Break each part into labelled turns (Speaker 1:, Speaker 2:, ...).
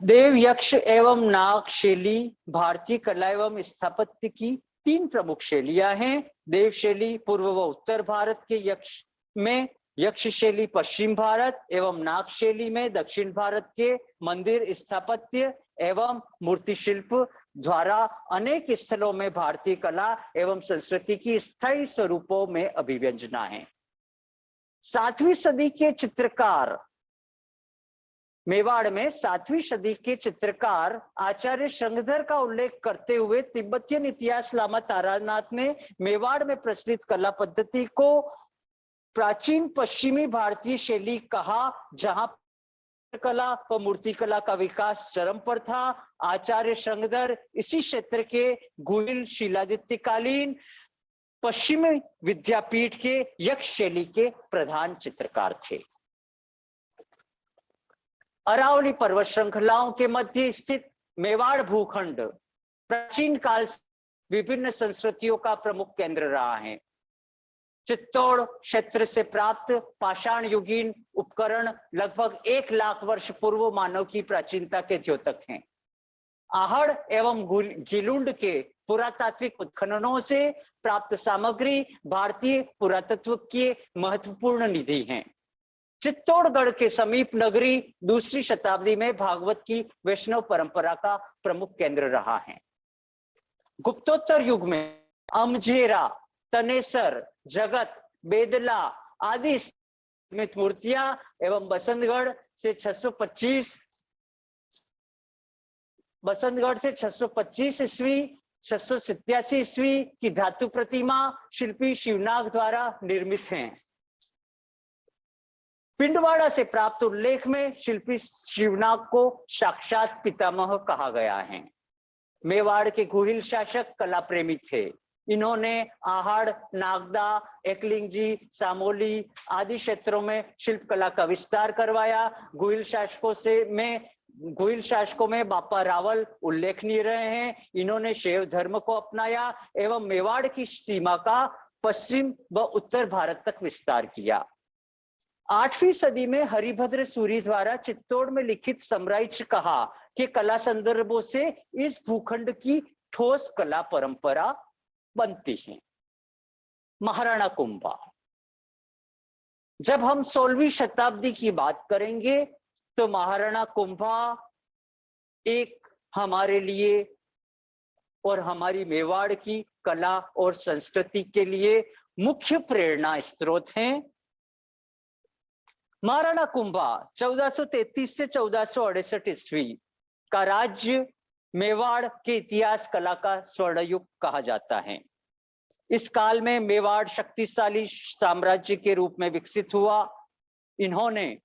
Speaker 1: देव, यक्ष एवं नाग शैली भारतीय कला एवं स्थापत्य की तीन प्रमुख शैलियां हैं। देव शैली पूर्व व उत्तर भारत के यक्ष में, यक्ष शैली पश्चिम भारत एवं नाग शैली में दक्षिण भारत के मंदिर स्थापत्य एवं मूर्ति शिल्प द्वारा अनेक स्थलों में भारतीय कला एवं संस्कृति की स्थायी स्वरूपों में अभिव्यंजना है। 7वीं सदी के चित्रकार, मेवाड़ में 7वीं सदी के चित्रकार आचार्य श्रृंगधर का उल्लेख करते हुए तिब्बतियन इतिहास लामा तारानाथ ने मेवाड़ में प्रचलित कला पद्धति को प्राचीन पश्चिमी भारतीय शैली कहा, जहां कला व मूर्ति कला का विकास चरम पर था। आचार्य श्रृंगधर इसी क्षेत्र के गुहिल शीलादित्यकालीन पश्चिमी विद्यापीठ के यक्ष शैली के प्रधान चित्रकार थे। अरावली पर्वत श्रृंखलाओं के मध्य स्थित मेवाड़ भूखंड प्राचीन काल से विभिन्न संस्कृतियों का प्रमुख केंद्र रहा है। चित्तौड़ क्षेत्र से प्राप्त पाषाण युगीन उपकरण लगभग 1 लाख वर्ष पूर्व मानव की प्राचीनता के द्योतक हैं। आहड़ एवं गीलुंड के पुरातात्विक उत्खननों से प्राप्त सामग्री भारतीय पुरातत्व की महत्वपूर्ण निधि है। चित्तौड़गढ़ के समीप नगरी 2री शताब्दी में भागवत की वैष्णव परंपरा का प्रमुख केंद्र रहा है। गुप्तोत्तर युग में अमझेरा, तनेसर, जगत, बेदला आदि मूर्तियां एवं बसंतगढ़ से 625 ईस्वी 687 ईस्वी की धातु प्रतिमा शिल्पी शिवनाग द्वारा निर्मित हैं। पिंडवाड़ा से प्राप्त उल्लेख में शिल्पी शिवनाग को साक्षात पितामह कहा गया है। मेवाड़ के गुहिल शासक कला प्रेमी थे। इन्होंने आहड़, नागदा, एकलिंगजी, सामोली आदि क्षेत्रों में शिल्प कला का विस्तार करवाया। गुहिल शासकों में बापा रावल उल्लेखनीय रहे हैं। इन्होंने शैव धर्म को अपनाया एवं मेवाड़ की सीमा का पश्चिम व उत्तर भारत तक विस्तार किया। 8वीं सदी में हरिभद्र सूरी द्वारा चित्तौड़ में लिखित समराइच कहा कि कला संदर्भों से इस भूखंड की ठोस कला परंपरा बनती है। महाराणा कुंभा, जब हम 16वीं शताब्दी की बात करेंगे तो महाराणा कुंभा एक हमारे लिए और हमारी मेवाड़ की कला और संस्कृति के लिए मुख्य प्रेरणा स्रोत हैं। महाराणा कुंभा 1433 से 1468 ईस्वी का राज्य मेवाड़ के इतिहास कला का स्वर्ण युग कहा जाता है। इस काल में मेवाड़ शक्तिशाली साम्राज्य के रूप में विकसित हुआ। इन्होंने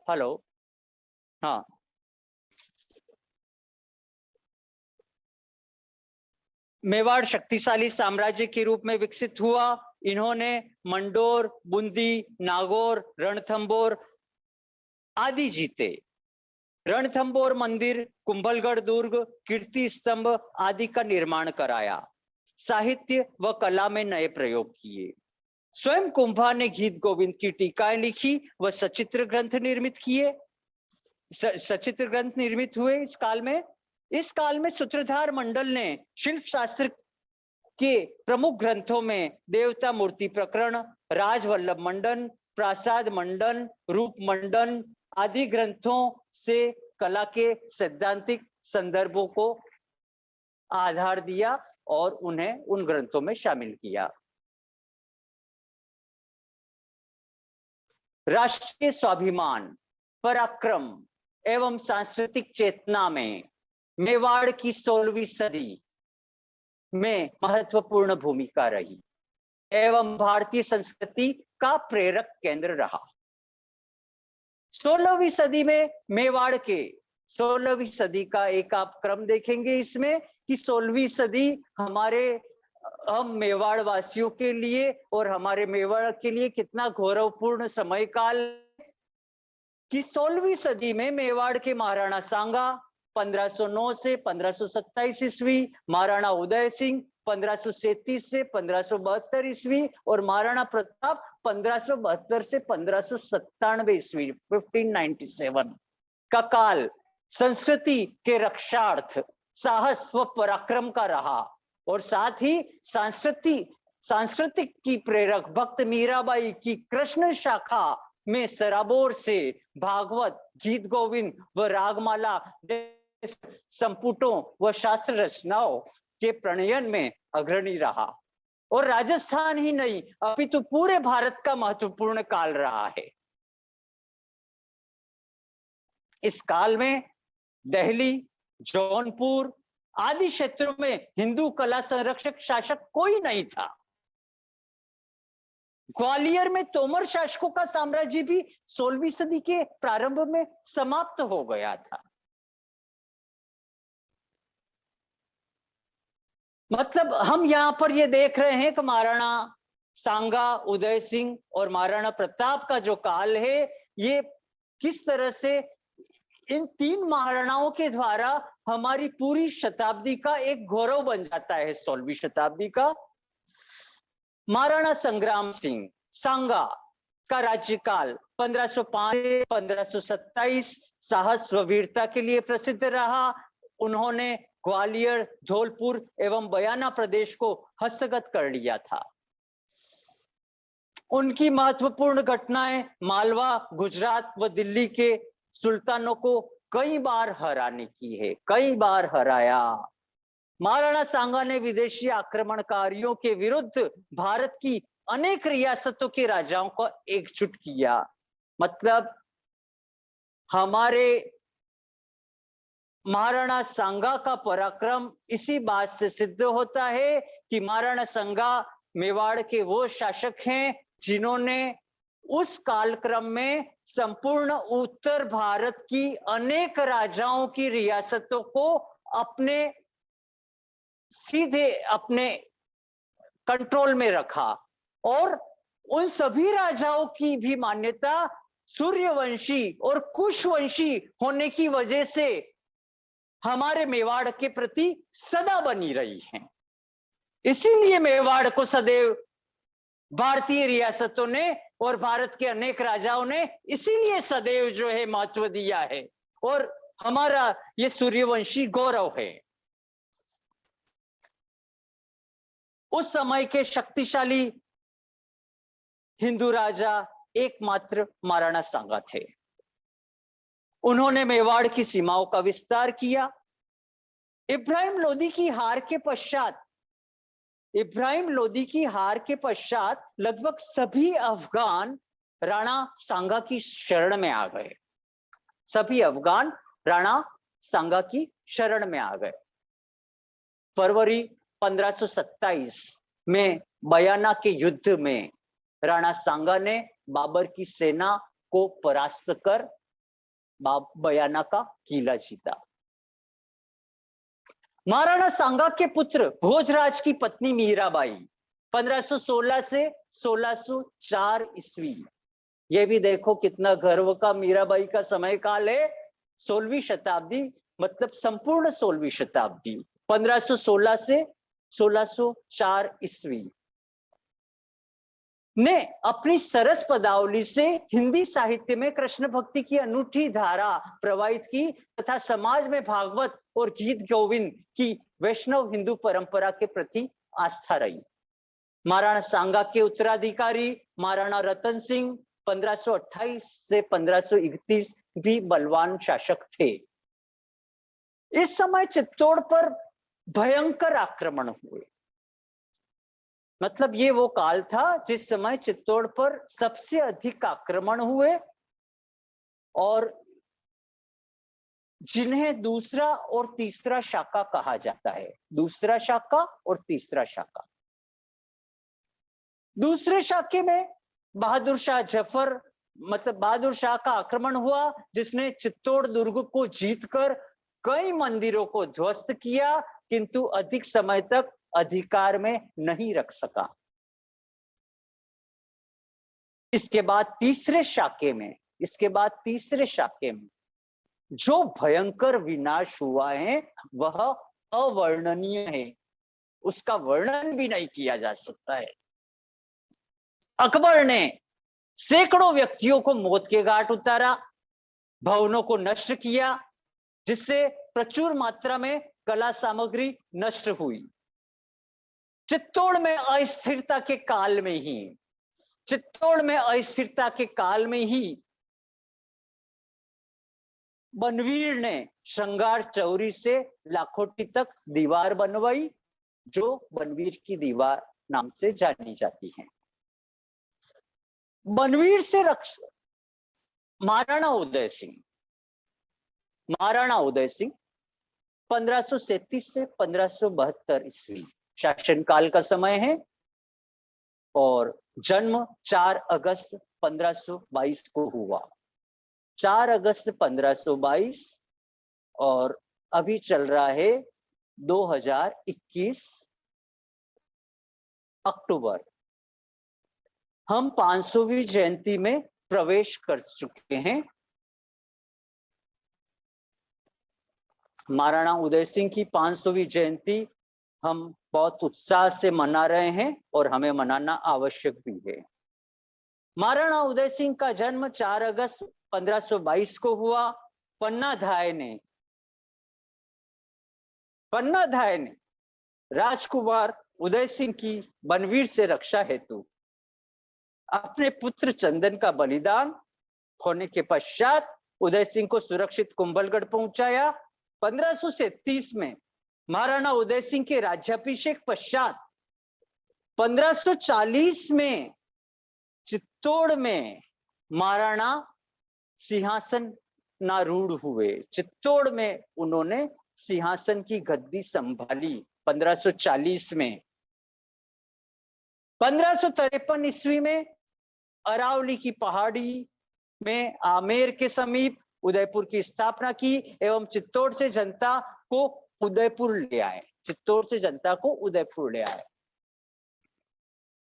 Speaker 1: हेलो, हाँ, मेवाड़ शक्तिशाली साम्राज्य के रूप में विकसित हुआ। इन्होंने मंडोर, बूंदी, नागौर, रणथंबोर आदि जीते। रणथंबोर मंदिर, कुंभलगढ़ दुर्ग, कीर्ति स्तंभ आदि का निर्माण कराया। साहित्य व कला में नए प्रयोग किए। स्वयं कुंभा ने गीत गोविंद की टीकाएं लिखी व सचित्र ग्रंथ निर्मित किए। सचित्र ग्रंथ निर्मित हुए। इस काल में सूत्रधार मंडल ने शिल्प शास्त्र के प्रमुख ग्रंथों में देवता मूर्ति प्रकरण, राजवल्लभ मंडन, प्रासाद मंडन, रूप मंडन आदि ग्रंथों से कला के सैद्धांतिक संदर्भों को आधार दिया और उन्हें उन ग्रंथों में शामिल किया। राष्ट्रीय स्वाभिमान, पराक्रम एवं सांस्कृतिक चेतना में मेवाड़ की 16वीं सदी में महत्वपूर्ण भूमिका रही एवं भारतीय संस्कृति का प्रेरक केंद्र रहा। 16वीं सदी में मेवाड़ के 16वीं सदी का एक आप क्रम देखेंगे इसमें कि 16वीं सदी हम मेवाड़ वासियों के लिए और हमारे मेवाड़ के लिए कितना गौरवपूर्ण समय काल कि 16वीं सदी में मेवाड़ के महाराणा सांगा 1509 से 1527 ईस्वी, महाराणा उदय सिंह 1537 से 1572 ईस्वी और महाराणा प्रताप 1572 से 1597 ईस्वी 1597 का काल संस्कृति के रक्षार्थ साहस व पराक्रम का रहा और साथ ही सांस्कृतिक की प्रेरक भक्त मीराबाई की कृष्ण शाखा में सराबोर से भागवत, गीत गोविंद व रागमाला संपुटों व शास्त्र रचनाओं के प्रणयन में अग्रणी रहा और राजस्थान ही नहीं अपितु पूरे भारत का महत्वपूर्ण काल रहा है। इस काल में दिल्ली, जौनपुर आदि क्षेत्रों में हिंदू कला संरक्षक शासक कोई नहीं था। ग्वालियर में तोमर शासकों का साम्राज्य भी 16वीं सदी के प्रारंभ में समाप्त हो गया था। मतलब हम यहां पर ये देख रहे हैं कि महाराणा सांगा, उदय सिंह और महाराणा प्रताप का जो काल है, ये किस तरह से इन तीन महाराणाओं के द्वारा हमारी पूरी शताब्दी का एक गौरव बन जाता है। 16वीं शताब्दी का महाराणा संग्राम सिंह सांगा का राज्यकाल 1505 से 1527 साहस व वीरता के लिए प्रसिद्ध रहा। उन्होंने ग्वालियर, धौलपुर एवं बयाना प्रदेश को हस्तगत कर लिया था। उनकी महत्वपूर्ण घटनाएं मालवा, गुजरात व दिल्ली के सुल्तानों को कई बार हराने की है, कई बार हराया। महाराणा सांगा ने विदेशी आक्रमणकारियों के विरुद्ध भारत की अनेक रियासतों के राजाओं को एकजुट किया। मतलब हमारे महाराणा सांगा का पराक्रम इसी बात से सिद्ध होता है कि महाराणा सांगा मेवाड़ के वो शासक हैं जिन्होंने उस कालक्रम में संपूर्ण उत्तर भारत की अनेक राजाओं की रियासतों को अपने सीधे अपने कंट्रोल में रखा और उन सभी राजाओं की भी मान्यता सूर्यवंशी और कुशवंशी होने की वजह से हमारे मेवाड़ के प्रति सदा बनी रही हैं। इसीलिए मेवाड़ को सदैव भारतीय रियासतों ने और भारत के अनेक राजाओं ने इसीलिए सदैव जो है महत्व दिया है और हमारा ये सूर्यवंशी गौरव है। उस समय के शक्तिशाली हिंदू राजा एकमात्र महाराणा सांगा थे। उन्होंने मेवाड़ की सीमाओं का विस्तार किया। इब्राहिम लोदी की हार के पश्चात लगभग सभी अफगान राणा सांगा की शरण में आ गए। सभी अफगान राणा सांगा की शरण में आ गए। फरवरी 1527 में बयाना के युद्ध में राणा सांगा ने बाबर की सेना को परास्त कर बयाना का किला जीता। महाराणा सांगा के पुत्र भोजराज की पत्नी मीराबाई 1516 से 1604 ईस्वी। ये भी देखो कितना गर्व का मीराबाई का समय काल है। 16वीं शताब्दी मतलब संपूर्ण 16वीं शताब्दी 1516 से 1604 ईस्वी ने अपनी सरस पदावली से हिंदी साहित्य में कृष्ण भक्ति की अनूठी धारा प्रवाहित की तथा समाज में भागवत और गीत गोविंद की वैष्णव हिंदू परंपरा के प्रति आस्था रही। महाराणा सांगा के उत्तराधिकारी महाराणा रतन सिंह 1528 से 1531 भी बलवान शासक थे। इस समय चित्तौड़ पर भयंकर आक्रमण हुए। मतलब ये वो काल था जिस समय चित्तौड़ पर सबसे अधिक आक्रमण हुए और जिन्हें दूसरा और तीसरा शाका कहा जाता है। दूसरा शाका और तीसरा शाका। दूसरे शाके में बहादुर शाह जफर मतलब बहादुर शाह का आक्रमण हुआ, जिसने चित्तौड़ दुर्ग को जीतकर कई मंदिरों को ध्वस्त किया, किंतु अधिक समय तक अधिकार में नहीं रख सका। इसके बाद तीसरे शाके में जो भयंकर विनाश हुआ है वह अवर्णनीय है। उसका वर्णन भी नहीं किया जा सकता है। अकबर ने सैकड़ों व्यक्तियों को मौत के घाट उतारा, भवनों को नष्ट किया, जिससे प्रचुर मात्रा में कला सामग्री नष्ट हुई। चित्तौड़ में अस्थिरता के काल में ही चित्तौड़ में अस्थिरता के काल में ही बनवीर ने श्रृंगार चौरी से लाखोटी तक दीवार बनवाई, जो बनवीर की दीवार नाम से जानी जाती है। बनवीर से महाराणा उदय सिंह 1537 से 1572 ईस्वी शासनकाल का समय है और जन्म 4 अगस्त 1522 को हुआ। 4 अगस्त 1522 और अभी चल रहा है 2021 अक्टूबर। हम 500वीं जयंती में प्रवेश कर चुके हैं। महाराणा उदय सिंह की 500वीं जयंती हम बहुत उत्साह से मना रहे हैं और हमें मनाना आवश्यक भी है। महाराणा उदय सिंह का जन्म 4 अगस्त 1522 को हुआ। पन्नाधाय ने राजकुमार उदय सिंह की बनवीर से रक्षा हेतु अपने पुत्र चंदन का बलिदान होने के पश्चात उदय सिंह को सुरक्षित कुंभलगढ़ पहुंचाया। 1537 में महाराणा उदय सिंह के राज्याभिषेक पश्चात 1540 में चित्तौड़ में महाराणा सिंहासनारूढ़ हुए। चित्तौड़ में उन्होंने सिंहासन की गद्दी संभाली 1540 में। 1553 ईस्वी में अरावली की पहाड़ी में आमेर के समीप उदयपुर की स्थापना की एवं चित्तौड़ से जनता को उदयपुर ले आए।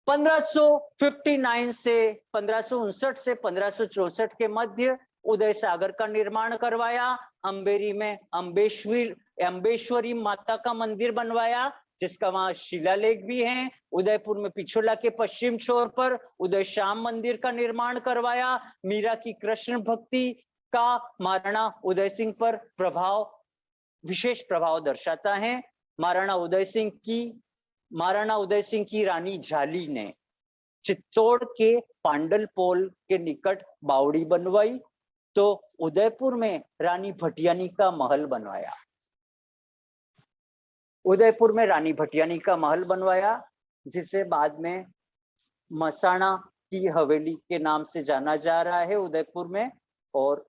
Speaker 1: 1559 से 1559 से 1564 के मध्य उदय सागर का निर्माण करवाया। अंबेरी में अम्बेश्वरी माता का मंदिर बनवाया, जिसका वहां शिलालेख भी है। उदयपुर में पिछोला के पश्चिम छोर पर उदय श्याम मंदिर का निर्माण करवाया। मीरा की कृष्ण भक्ति का महाराणा उदय सिंह पर विशेष प्रभाव दर्शाता है। महाराणा उदय सिंह की रानी झाली ने चित्तौड़ के पांडलपोल के निकट बावड़ी बनवाई, तो उदयपुर में रानी भटियानी का महल बनवाया। जिसे बाद में मसाणा की हवेली के नाम से जाना जा रहा है उदयपुर में, और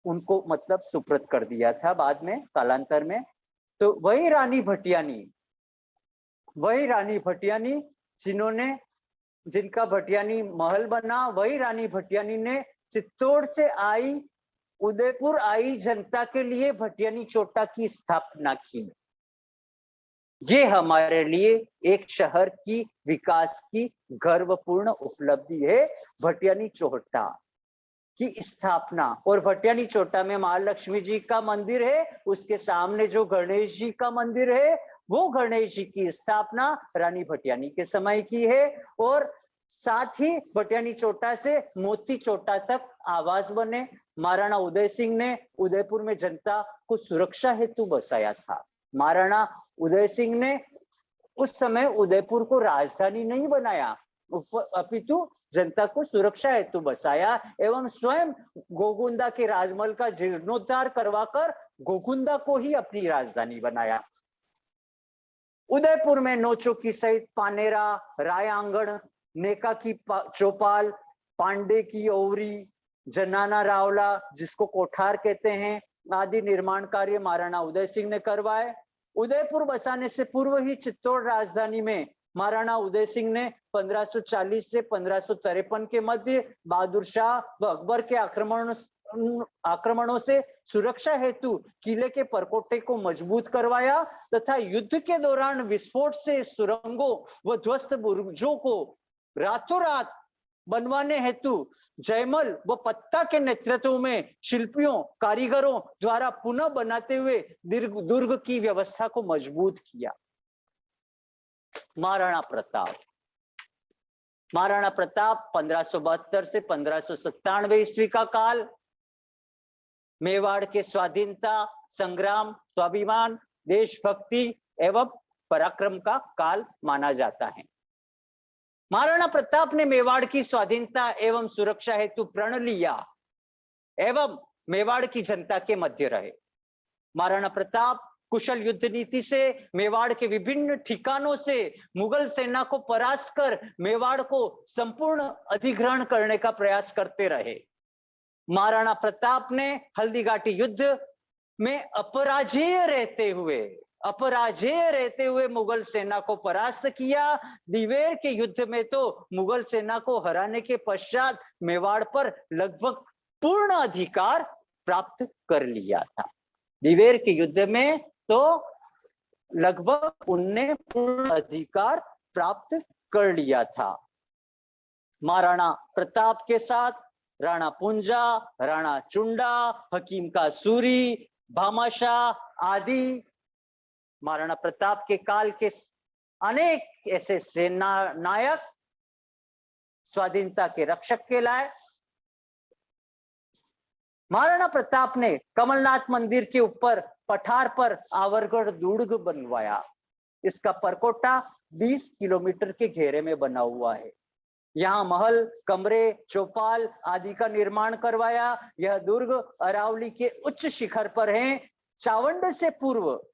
Speaker 1: उनको मतलब सुपुर्द कर दिया था बाद में कालांतर में। तो वही रानी भटियानी जिनका भटियानी महल बना, वही रानी भटियानी ने चित्तौड़ से उदयपुर आई जनता के लिए भटियानी चोटा की स्थापना की। ये हमारे लिए एक शहर की विकास की गर्वपूर्ण उपलब्धि है, भटियानी चोटा की स्थापना। और भटियानी चोटा में महालक्ष्मी जी का मंदिर है, उसके सामने जो गणेश जी का मंदिर है, वो गणेश जी की स्थापना रानी भटियानी के समय की है। और साथ ही भटियानी चोटा से मोती चोटा तक आवास बने। महाराणा उदय सिंह ने उदयपुर में जनता को सुरक्षा हेतु बसाया था। महाराणा उदय सिंह ने उस समय उदयपुर को राजधानी नहीं बनाया, अपितु जनता को सुरक्षा हेतु बसाया एवं स्वयं गोगुंदा के राजमहल का जीर्णोद्धार करवाकर गोगुंदा को ही अपनी राजधानी बनाया। उदयपुर में नौचौकी सहित पानेरा, रायांगण, नेका की चौपाल, पांडे की ओवरी, जनाना रावला जिसको कोठार कहते हैं, आदि निर्माण कार्य महाराणा उदय सिंह ने करवाए। उदयपुर बसाने से पूर्व ही चित्तौड़ राजधानी में महाराणा उदय सिंह ने 1540 से 1553 के मध्य बहादुर शाह व अकबर के आक्रमणों से सुरक्षा हेतु किले के परकोटे को मजबूत करवाया तथा युद्ध के दौरान विस्फोट से सुरंगों व ध्वस्त बुर्जों को रातों रात बनवाने हेतु जयमल व पत्ता के नेतृत्व में शिल्पियों कारीगरों द्वारा पुनः बनाते हुए दुर्ग की व्यवस्था को मजबूत किया। महाराणा प्रताप। महाराणा प्रताप 1572 से 1597 ईस्वी का काल मेवाड़ के स्वाधीनता संग्राम, स्वाभिमान, देशभक्ति एवं पराक्रम का काल माना जाता है। महाराणा प्रताप ने मेवाड़ की स्वाधीनता एवं सुरक्षा हेतु प्रण लिया एवं मेवाड़ की जनता के मध्य रहे। महाराणा प्रताप कुशल युद्ध नीति से मेवाड़ के विभिन्न ठिकानों से मुगल सेना को परास्त कर मेवाड़ को संपूर्ण अधिग्रहण करने का प्रयास करते रहे। महाराणा प्रताप ने हल्दीघाटी युद्ध में अपराजेय रहते हुए मुगल सेना को परास्त किया। दिवेर के युद्ध में तो मुगल सेना को हराने के पश्चात मेवाड़ पर लगभग पूर्ण अधिकार प्राप्त कर लिया था। दिवेर के युद्ध में तो लगभग उनने पूर्ण अधिकार प्राप्त कर लिया था। महाराणा प्रताप के साथ राणा पुंजा, राणा चुंडा, हकीम का सूरी, भामाशाह आदि महाराणा प्रताप के काल के अनेक ऐसे सेना नायक स्वाधीनता के रक्षक कहलाए। महाराणा प्रताप ने कमलनाथ मंदिर के ऊपर पठार पर आवरगढ़ दुर्ग बनवाया। इसका परकोटा 20 किलोमीटर के घेरे में बना हुआ है। यहाँ महल, कमरे, चौपाल आदि का निर्माण करवाया। यह दुर्ग अरावली के उच्च शिखर पर है। चावंड से पूर्व,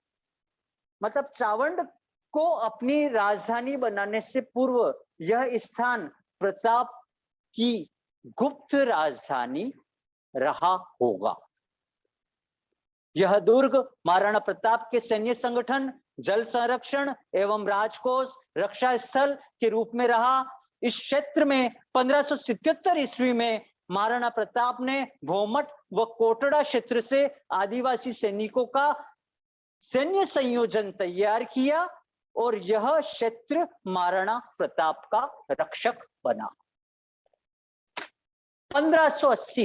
Speaker 1: मतलब चावंड को अपनी राजधानी बनाने से पूर्व यह स्थान प्रताप की गुप्त राजधानी रहा होगा। यह दुर्ग महाराणा प्रताप के सैन्य संगठन, जल संरक्षण एवं राजकोष, रक्षा स्थल के रूप में रहा। इस क्षेत्र में 1577 ईस्वी में महाराणा प्रताप ने भोमट व कोटड़ा क्षेत्र से आदिवासी सैनिकों का सैन्य संयोजन तैयार किया और यह क्षेत्र महाराणा प्रताप का रक्षक बना। 1580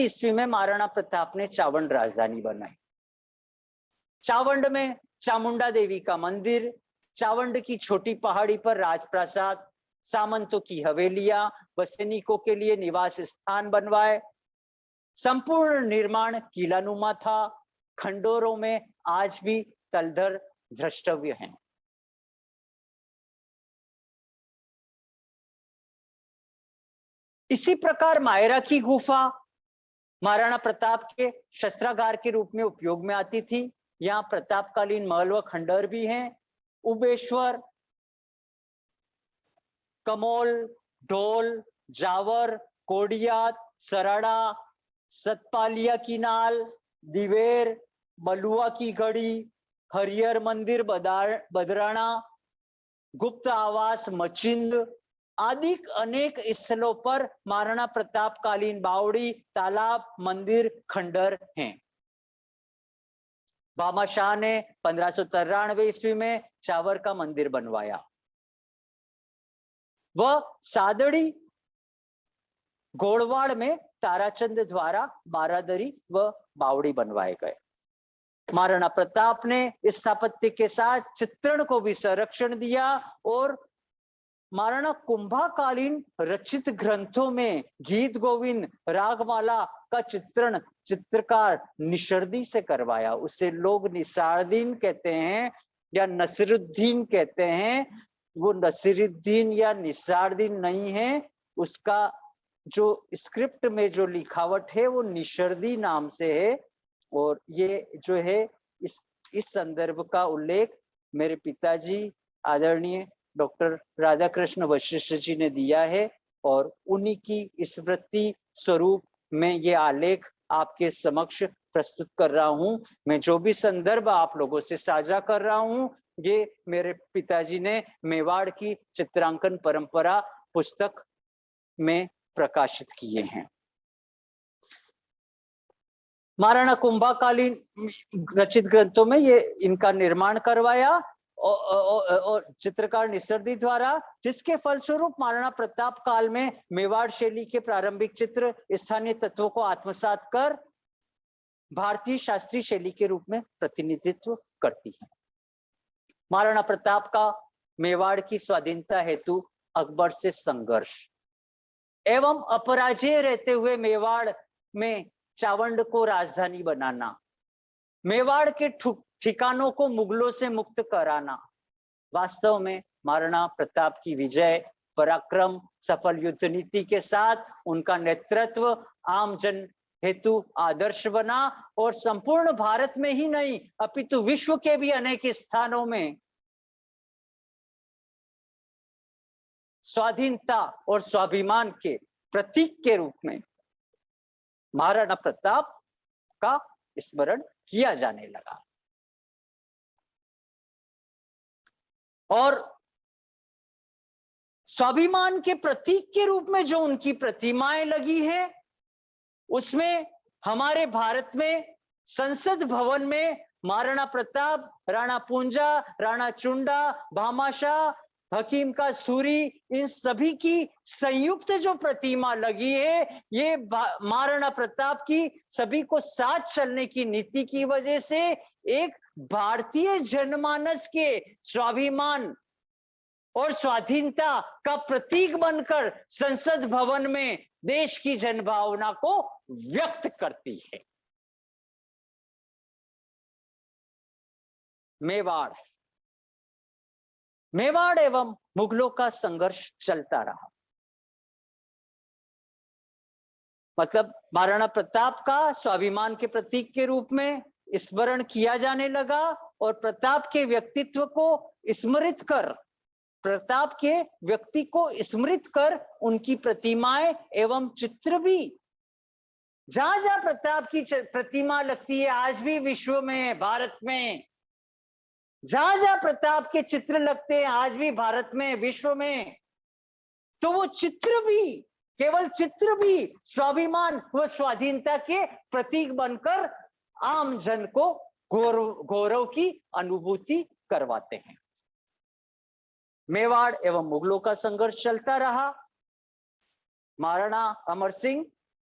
Speaker 1: ईस्वी में महाराणा प्रताप ने चावंड राजधानी बनाई। चावंड में चामुंडा देवी का मंदिर, चावंड की छोटी पहाड़ी पर राजप्रासाद, सामंतों की हवेलियां व सैनिकों के लिए निवास स्थान बनवाए। संपूर्ण निर्माण किलानुमा था। खंडोरों में आज भी तलधर द्रष्टव्य हैं। इसी प्रकार मायरा की गुफा महाराणा प्रताप के शस्त्रागार के रूप में उपयोग में आती थी। यहाँ प्रतापकालीन महल व खंडर भी हैं। उबेश्वर, कमोल, ढोल, जावर, कोडियात, सराड़ा, सतपालिया की नाल, दिवेर, बलुआ की घड़ी, हरिहर मंदिर बदराना, गुप्त आवास मचिंद आदि अनेक स्थलों पर महाराणा प्रताप कालीन बावड़ी, तालाब, मंदिर, खंडर हैं। भामाशाह ने 1593 ईस्वी में चावर का मंदिर बनवाया। वह सादड़ी घोड़वाड़ में ताराचंद द्वारा बारादरी व बावड़ी बनवाए गए। महाराणा प्रताप ने इस स्थापत्य के साथ चित्रण को भी संरक्षण दिया और महाराणा कुंभाकालीन रचित ग्रंथों में गीत गोविंद, रागमाला का चित्रण चित्रकार निसर्दी से करवाया। उसे लोग निसारदीन कहते हैं या नसीरुद्दीन कहते हैं। वो नसीरुद्दीन या निसारदीन नहीं है, उसका जो स्क्रिप्ट में जो लिखावट है वो निसर्दी नाम से है। और ये जो है इस संदर्भ का उल्लेख मेरे पिताजी आदरणीय डॉक्टर राधाकृष्ण वशिष्ठ जी ने दिया है और उन्हीं की स्मृति स्वरूप में ये आलेख आपके समक्ष प्रस्तुत कर रहा हूं। मैं जो भी संदर्भ आप लोगों से साझा कर रहा हूं, ये मेरे पिताजी ने मेवाड़ की चित्रांकन परंपरा पुस्तक में प्रकाशित किए हैं। महाराणा कुंभाकालीन रचित ग्रंथों में ये इनका निर्माण करवाया और चित्रकार निसर्दी द्वारा, जिसके फलस्वरूप महाराणा प्रताप काल में मेवाड़ शैली के प्रारंभिक चित्र स्थानीय तत्वों को आत्मसात कर भारतीय शास्त्रीय शैली के रूप में प्रतिनिधित्व करती है। महाराणा प्रताप का मेवाड़ की स्वाधीनता हेतु अकबर से संघर्ष एवं अपराजय रहते हुए मेवाड़ में चावंड को राजधानी बनाना, मेवाड़ के ठिकानों को मुगलों से मुक्त कराना। वास्तव में महाराणा प्रताप की विजय, पराक्रम, सफल युद्ध नीति के साथ उनका नेतृत्व आम जन हेतु आदर्श बना और संपूर्ण भारत में ही नहीं अपितु विश्व के भी अनेक स्थानों में स्वाधीनता और स्वाभिमान के प्रतीक के रूप में महाराणा प्रताप का स्मरण किया जाने लगा। और स्वाभिमान के प्रतीक के रूप में जो उनकी प्रतिमाएं लगी है, उसमें हमारे भारत में संसद भवन में महाराणा प्रताप, राणा पूंजा, राणा चुंडा, भामाशाह, हकीम का सूरी, इन सभी की संयुक्त जो प्रतिमा लगी है, ये महाराणा प्रताप की सभी को साथ चलने की नीति की वजह से एक भारतीय जनमानस के स्वाभिमान और स्वाधीनता का प्रतीक बनकर संसद भवन में देश की जनभावना को व्यक्त करती है। मेवाड़ एवं मुगलों का संघर्ष चलता रहा। मतलब महाराणा प्रताप का स्वाभिमान के प्रतीक के रूप में स्मरण किया जाने लगा और प्रताप के व्यक्तित्व को स्मृत कर, प्रताप के व्यक्ति को स्मृत कर उनकी प्रतिमाएं एवं चित्र भी, जहां जहां प्रताप की प्रतिमा लगती है आज भी विश्व में, भारत में, जहां जहां प्रताप के चित्र लगते हैं आज भी भारत में, विश्व में, तो वो चित्र भी, केवल चित्र भी स्वाभिमान व स्वाधीनता के प्रतीक बनकर आम जन को गौरव की अनुभूति करवाते हैं। मेवाड़ एवं मुगलों का संघर्ष चलता रहा। महाराणा अमर सिंह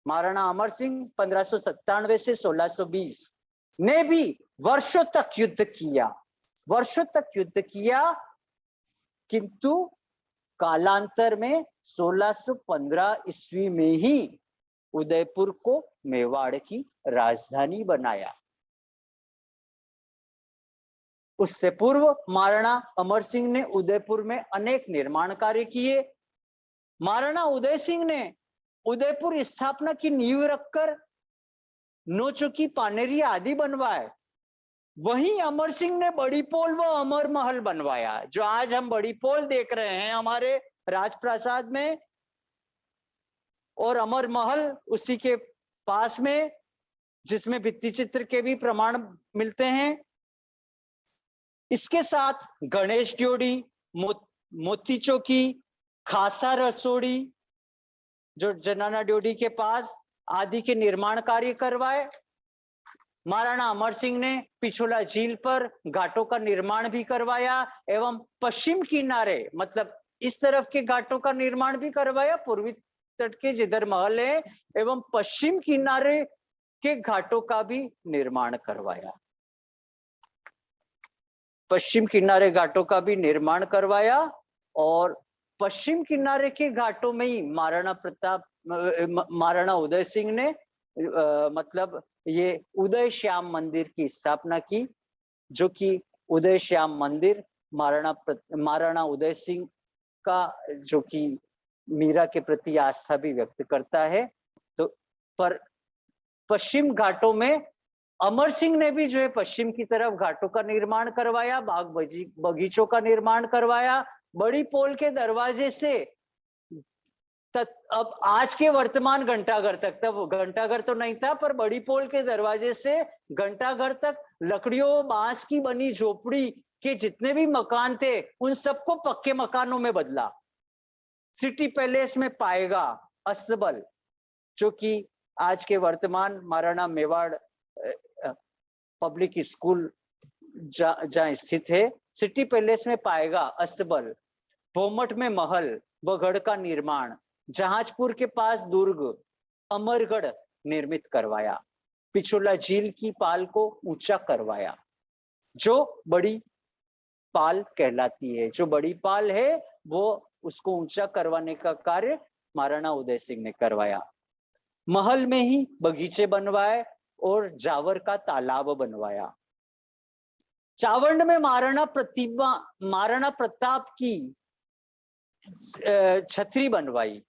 Speaker 1: 1597 से 1620 ने भी वर्षों तक युद्ध किया, किंतु कालांतर में 1615 ईस्वी में ही उदयपुर को मेवाड़ की राजधानी बनाया। उससे पूर्व महाराणा अमर सिंह ने उदयपुर में अनेक निर्माण कार्य किए। महाराणा उदय सिंह ने उदयपुर स्थापना की नींव रखकर नौचुकी, पानेरी आदि बनवाए। वहीं अमर सिंह ने बड़ी पोल व अमर महल बनवाया, जो आज हम बड़ी पोल देख रहे हैं हमारे राजप्रासाद में, और अमर महल उसी के पास में, जिसमें भित्ति चित्र के भी प्रमाण मिलते हैं। इसके साथ गणेश ड्योढ़ी, मोती चौकी, खासा रसोड़ी जो जनाना ड्योढ़ी के पास, आदि के निर्माण कार्य करवाए। महाराणा अमर सिंह ने पिछोला झील पर घाटों का निर्माण भी करवाया एवं पश्चिम किनारे, मतलब इस तरफ के घाटों का निर्माण भी करवाया, पूर्वी तट के जिधर महल है, एवं पश्चिम किनारे के घाटों का भी निर्माण करवाया। पश्चिम किनारे घाटों का भी निर्माण करवाया और पश्चिम किनारे के घाटों में ही महाराणा उदय सिंह ने मतलब ये उदय श्याम मंदिर की स्थापना की, जो कि उदय श्याम मंदिर महाराणा उदय सिंह का, जो कि मीरा के प्रति आस्था भी व्यक्त करता है। तो पर पश्चिम घाटों में अमर सिंह ने भी जो है पश्चिम की तरफ घाटों का निर्माण करवाया, बाग बगीचों का निर्माण करवाया। बड़ी पोल के दरवाजे से अब आज के वर्तमान घंटाघर तक, तब घंटाघर तो नहीं था, पर बड़ी पोल के दरवाजे से घंटाघर तक लकड़ियों बांस की बनी झोपड़ी के जितने भी मकान थे उन सबको पक्के मकानों में बदला। सिटी पैलेस में पाएगा अस्तबल, जो कि आज के वर्तमान महाराणा मेवाड़ पब्लिक स्कूल जहां स्थित है, सिटी पैलेस में पाएगा अस्तबल। भोमट में महल व गढ़ का निर्माण, जहाजपुर के पास दुर्ग अमरगढ़ निर्मित करवाया। पिछोला झील की पाल को ऊंचा करवाया, जो बड़ी पाल कहलाती है। जो बड़ी पाल है वो उसको ऊंचा करवाने का कार्य महाराणा उदय सिंह ने करवाया। महल में ही बगीचे बनवाए और जावर का तालाब बनवाया। चावंड में महाराणा प्रताप की छतरी बनवाई,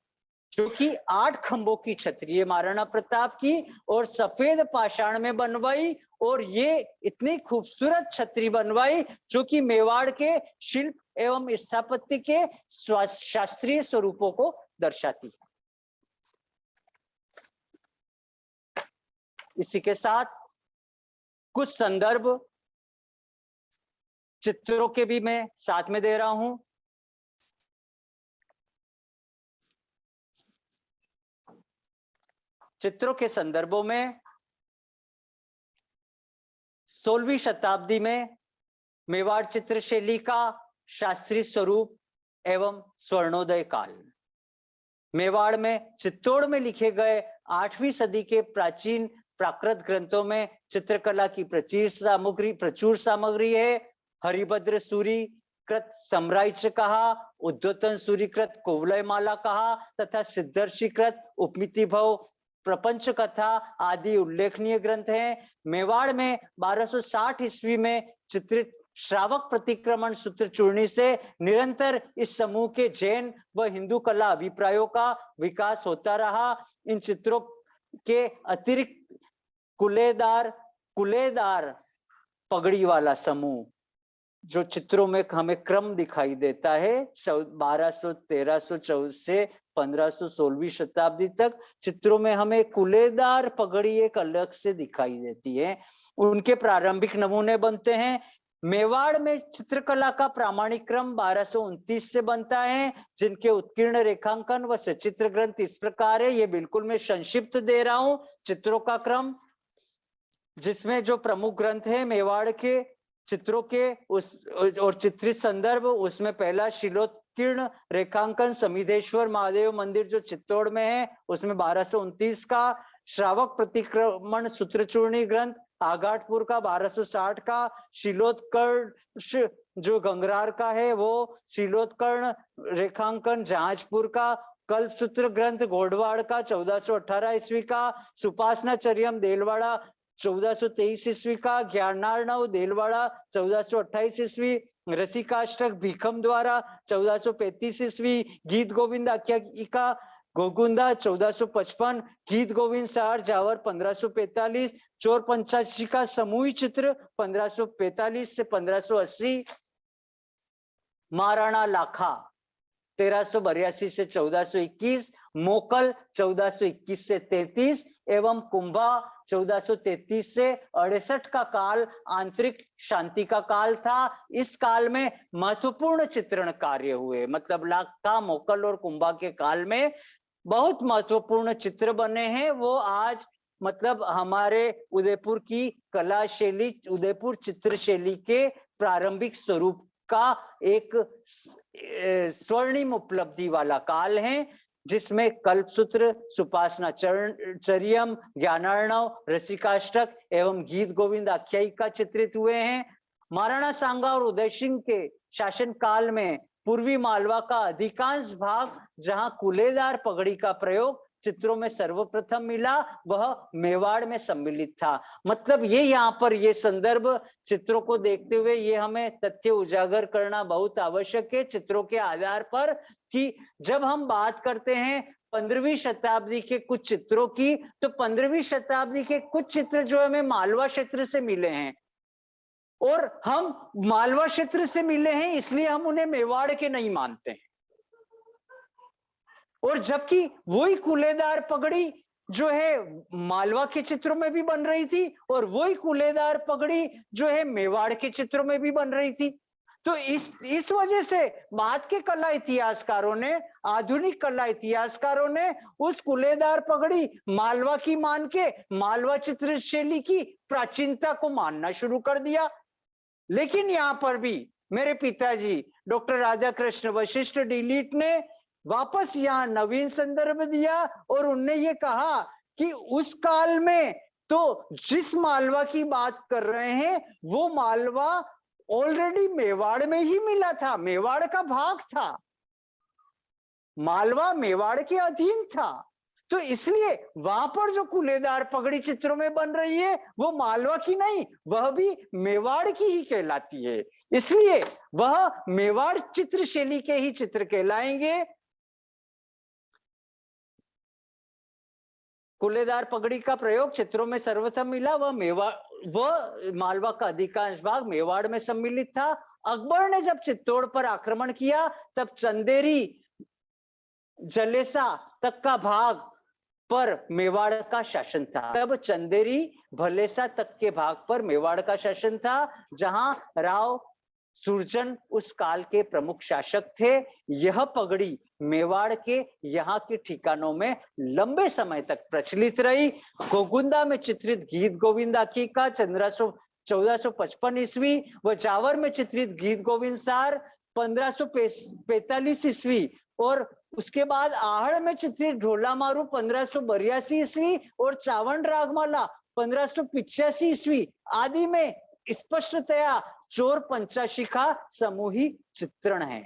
Speaker 1: जो कि 8 खंभों की छतरी है महाराणा प्रताप की, और सफेद पाषाण में बनवाई। और ये इतनी खूबसूरत छतरी बनवाई जो कि मेवाड़ के शिल्प एवं स्थापत्य के शास्त्रीय स्वरूपों को दर्शाती है। इसी के साथ कुछ संदर्भ चित्रों के भी मैं साथ में दे रहा हूं। चित्रों के संदर्भों में 16वीं शताब्दी में मेवाड़ चित्रशैली का शास्त्रीय स्वरूप एवं स्वर्णोदय काल। मेवाड़ में चित्तौड़ में लिखे गए 8वीं सदी के प्राचीन प्राकृत ग्रंथों में चित्रकला की प्रचुर सामग्री है। हरिभद्र सूरी कृत सम्राइच कहा, उद्योतन सूरी कृत कुवलय माला कहा तथा सिद्धर्षि कृत उपमिति भव प्रपंच कथा आदि उल्लेखनीय ग्रंथ हैं। मेवाड़ में 1260 ईस्वी में चित्रित श्रावक प्रतिक्रमण सूत्र चूर्णी से निरंतर इस समूह के जैन व हिंदू कला अभिप्रायों का विकास होता रहा। इन चित्रों के अतिरिक्त कुलेदार पगड़ी वाला समूह जो चित्रों में हमें क्रम दिखाई देता है, 1200-1300 से 1516वीं शताब्दी तक चित्रों में हमें कुलेदार पगड़ी एक अलग से दिखाई देती है। उनके प्रारंभिक नमूने बनते हैं। मेवाड़ में चित्रकला का प्रामाणिक क्रम 1229 से बनता है, जिनके उत्कीर्ण रेखांकन व सचित्र ग्रंथ इस प्रकार है। ये बिल्कुल मैं संक्षिप्त दे रहा हूं चित्रों का क्रम, जिसमें जो प्रमुख ग्रंथ है मेवाड़ के चित्रों के और चित्रित संदर्भ, उसमें पहला शिलोत्कीर्ण रेखांकन समिधेश्वर महादेव मंदिर जो चित्तौड़ में है, उसमें 1229 का। श्रावक प्रतिक्रमण सूत्रचूर्णी ग्रंथ आगाटपुर का 1260 का। शिलोत्कर्ष जो गंगरार का है वो शिलोत्कर्ण रेखांकन जहाजपुर का। कल्पसूत्र ग्रंथ गोडवाड़ का 1418 ईस्वी का। सुपासनाचर्यम देलवाड़ा 1423 ईस्वी का। ज्ञानार्णव देलवाड़ा 1428 ईस्वी। रसिकाष्टक भीखम द्वारा 1435 ईस्वी। गीत गोविंद आख्यायिका गोगुंदा 1455। गीत गोविंद सार जावर 1545। चोर पंचाशी का समूही चित्र 1545 से 1580। महाराणा लाखा 1382 से 1421। मोकल 1421 से 33 एवं कुंभा 1433 से 68 का काल आंतरिक शांति का काल था। इस काल में महत्वपूर्ण चित्रण कार्य हुए, मतलब लाखा, मोकल और कुंभा के काल में बहुत महत्वपूर्ण चित्र बने हैं। वो आज मतलब हमारे उदयपुर की कला शैली, उदयपुर चित्र शैली के प्रारंभिक स्वरूप का एक स्वर्णिम उपलब्धि वाला काल है, जिसमें कल्पसूत्र, सुपासना चर्यम, ज्ञानार्णव, रसिकाष्टक एवं गीत गोविंद आख्यायिका चित्रित हुए हैं। महाराणा सांगा और उदय सिंह के शासन काल में पूर्वी मालवा का अधिकांश भाग जहां कुलेदार पगड़ी का प्रयोग चित्रों में सर्वप्रथम मिला, वह मेवाड़ में सम्मिलित था। मतलब ये यहाँ पर ये संदर्भ चित्रों को देखते हुए ये हमें तथ्य उजागर करना बहुत आवश्यक है चित्रों के आधार पर, कि जब हम बात करते हैं 15वीं शताब्दी के कुछ चित्रों की, तो 15वीं शताब्दी के कुछ चित्र जो हमें मालवा क्षेत्र से मिले हैं, और हम मालवा क्षेत्र से मिले हैं इसलिए हम उन्हें मेवाड़ के नहीं मानते हैं। और जबकि वही कुलेदार पगड़ी जो है मालवा के चित्रों में भी बन रही थी, और वही कुलेदार पगड़ी जो है मेवाड़ के चित्रों में भी बन रही थी। तो इस वजह से बाद के कला इतिहासकारों ने, आधुनिक कला इतिहासकारों ने उस कुलेदार पगड़ी मालवा की मान के मालवा चित्र शैली की प्राचीनता को मानना शुरू कर दिया। लेकिन यहां पर भी मेरे पिताजी डॉक्टर राधा कृष्ण वशिष्ठ डीलीट ने वापस यहाँ नवीन संदर्भ दिया, और उनने ये कहा कि उस काल में तो जिस मालवा की बात कर रहे हैं वो मालवा ऑलरेडी मेवाड़ में ही मिला था, मेवाड़ का भाग था, मालवा मेवाड़ के अधीन था। तो इसलिए वहां पर जो कुलेदार पगड़ी चित्रों में बन रही है वो मालवा की नहीं, वह भी मेवाड़ की ही कहलाती है। इसलिए वह मेवाड़ चित्र शैली के ही चित्र कहलाएंगे। कुलेदार पगड़ी का प्रयोग चित्रों में सर्वप्रथम मिला, वह मालवा का अधिकांश भाग मेवाड़ में सम्मिलित था। अकबर ने जब चित्तौड़ पर आक्रमण किया तब चंदेरी जलेसा तक का भाग पर मेवाड़ का शासन था। तब चंदेरी भलेसा तक के भाग पर मेवाड़ का शासन था, जहां राव सुरजन उस काल के प्रमुख शासक थे। यह पगड़ी मेवाड़ के यहाँ के ठिकानों में लंबे समय तक प्रचलित रही। गोगुंदा में चित्रित गीत गोविंदा की का 1455 ईस्वी व जावर में चित्रित गीत गोविंद सार 1545 ईस्वी और उसके बाद आहड़ में चित्रित ढोला मारू 1582 ईस्वी और चावंड रागमाला 1585 ईस्वी आदि में स्पष्टतया चोर पंचाशिखा समूही चित्रण है।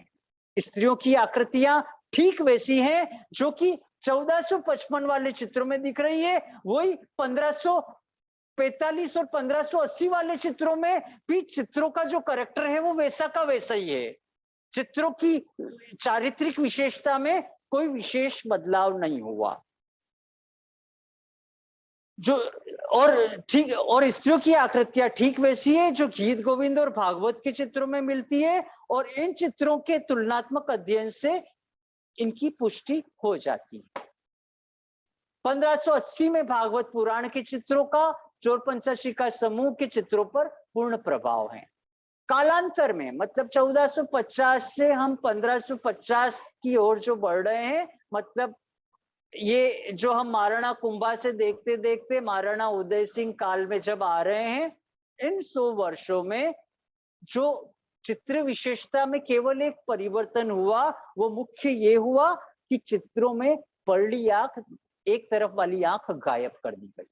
Speaker 1: स्त्रियों की आकृतियां ठीक वैसी हैं जो कि 1455 वाले चित्रों में दिख रही है, वही 1545 और 1580 वाले चित्रों में भी चित्रों का जो कैरेक्टर है वो वैसा का वैसा ही है। चित्रों की चारित्रिक विशेषता में कोई विशेष बदलाव नहीं हुआ। जो और स्त्रियों की आकृतियां ठीक वैसी है जो गीत गोविंद और भागवत के चित्रों में मिलती है, और इन चित्रों के तुलनात्मक अध्ययन से इनकी पुष्टि हो जाती है। 1580 में भागवत पुराण के चित्रों का चोर पंचाशिखा समूह के चित्रों पर पूर्ण प्रभाव है। कालांतर में मतलब 1450 से हम 1550 की ओर जो बढ़ रहे हैं, मतलब ये जो हम महाराणा कुंभा से देखते देखते महाराणा उदय सिंह काल में जब आ रहे हैं, इन 100 वर्षों में जो चित्र विशेषता में केवल एक परिवर्तन हुआ, वो मुख्य ये हुआ कि चित्रों में परली आंख, एक तरफ वाली आंख गायब कर दी गई,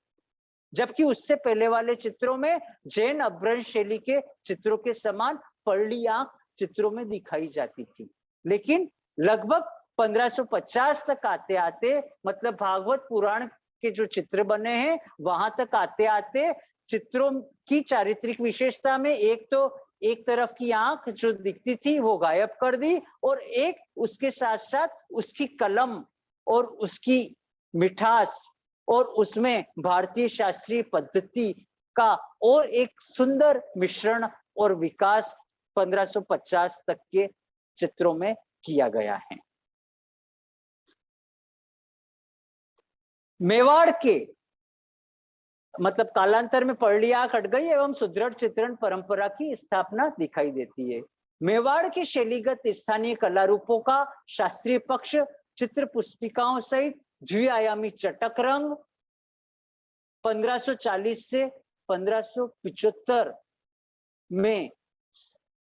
Speaker 1: जबकि उससे पहले वाले चित्रों में जैन अपभ्रंश शैली के चित्रों के समान परली आंख चित्रों में दिखाई जाती थी। लेकिन लगभग 1550 तक आते आते, मतलब भागवत पुराण के जो चित्र बने हैं वहां तक आते आते चित्रों की चारित्रिक विशेषता में एक तो एक तरफ की आंख जो दिखती थी वो गायब कर दी, और एक उसके साथ साथ उसकी कलम और उसकी मिठास और उसमें भारतीय शास्त्रीय पद्धति का और एक सुंदर मिश्रण और विकास 1550 तक के चित्रों में किया गया है। मेवाड़ के मतलब कालांतर में परली आंख हट गई एवं सुदृढ़ चित्रण परंपरा की स्थापना दिखाई देती है। मेवाड़ के शैलीगत स्थानीय कला रूपों का शास्त्रीय पक्ष चित्र पुस्तिकाओं सहित द्विआयामी चटक रंग 1540 से 1575 में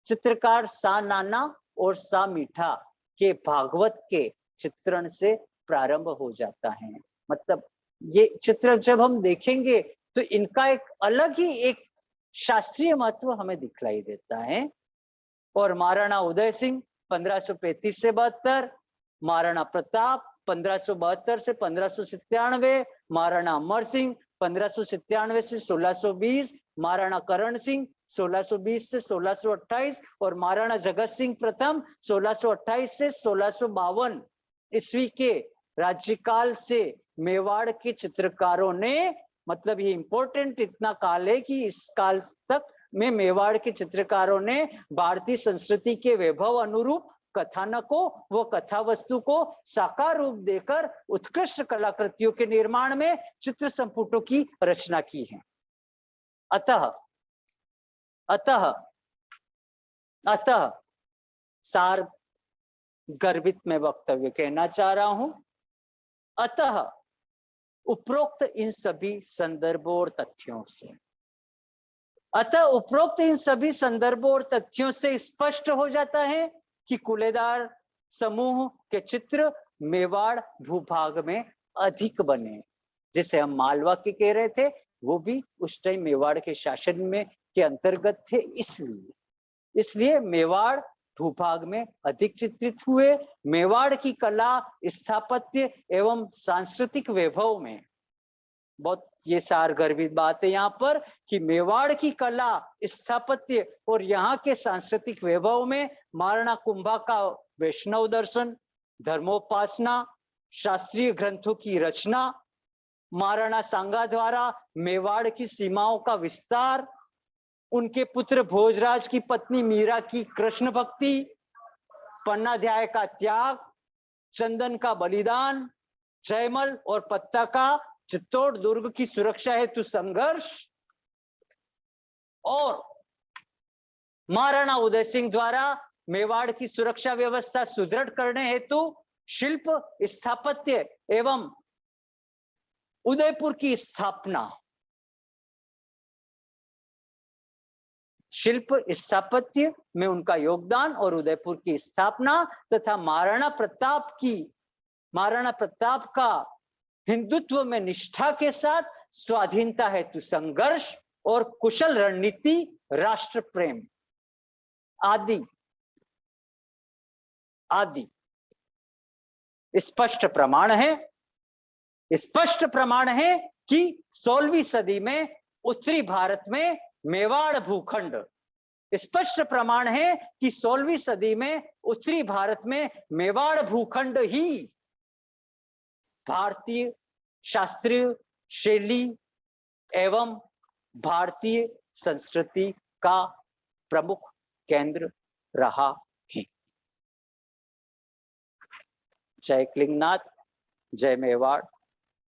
Speaker 1: चित्रकार सा नाना और सा मीठा के भागवत के चित्रण से प्रारंभ हो जाता है। मतलब ये चित्र जब हम देखेंगे तो इनका एक अलग ही एक शास्त्रीय महत्व हमें दिखलाई देता है। और महाराणा उदय सिंह 1535 से 72, महाराणा प्रताप 1572 से 1597, महाराणा अमर सिंह 1597 से 1620, महाराणा करण सिंह 1620 से 1628 और महाराणा जगत सिंह प्रथम 1628 से 1652 ईस्वी के राज्यकाल से मेवाड़ के चित्रकारों ने, मतलब ये इंपॉर्टेंट इतना काल है कि इस काल तक में मेवाड़ के चित्रकारों ने भारतीय संस्कृति के वैभव अनुरूप कथानकों व कथा वस्तु को साकार रूप देकर उत्कृष्ट कलाकृतियों के निर्माण में चित्र संपुटों की रचना की है। अतः सार गर्भित में वक्तव्य कहना चाह रहा हूं। अतः उपरोक्त इन सभी संदर्भों और तथ्यों से स्पष्ट हो जाता है कि कुलेदार समूह के चित्र मेवाड़ भूभाग में अधिक बने। जैसे हम मालवा के कह रहे थे, वो भी उस टाइम मेवाड़ के शासन में के अंतर्गत थे, इसलिए इसलिए मेवाड़ भूभाग में अधिक चित्रित हुए। मेवाड़ की कला, स्थापत्य एवं सांस्कृतिक वैभव में, बहुत ये सारगर्भित बात है यहाँ पर कि मेवाड़ की कला, स्थापत्य और यहाँ के सांस्कृतिक वैभव में महाराणा कुंभा का वैष्णव दर्शन, धर्मोपासना, शास्त्रीय ग्रंथों की रचना, महाराणा सांगा द्वारा मेवाड़ की सीमाओं का विस्तार, उनके पुत्र भोजराज की पत्नी मीरा की कृष्ण भक्ति, पन्नाध्याय का त्याग, चंदन का बलिदान, जयमल और पत्ता का चित्तौड़ दुर्ग की सुरक्षा हेतु संघर्ष और महाराणा उदय सिंह द्वारा मेवाड़ की सुरक्षा व्यवस्था सुदृढ़ करने हेतु शिल्प, स्थापत्य एवं उदयपुर की स्थापना, शिल्प स्थापत्य में उनका योगदान और उदयपुर की स्थापना तथा महाराणा प्रताप का हिंदुत्व में निष्ठा के साथ स्वाधीनता हेतु संघर्ष और कुशल रणनीति, राष्ट्र प्रेम आदि आदि स्पष्ट प्रमाण है कि 16वीं सदी में उत्तरी भारत में मेवाड़ भूखंड, स्पष्ट प्रमाण है कि 16वीं सदी में उत्तरी भारत में मेवाड़ भूखंड ही भारतीय शास्त्रीय शैली एवं भारतीय संस्कृति का प्रमुख केंद्र रहा है। जय क्लिंगनाथ, जय मेवाड़,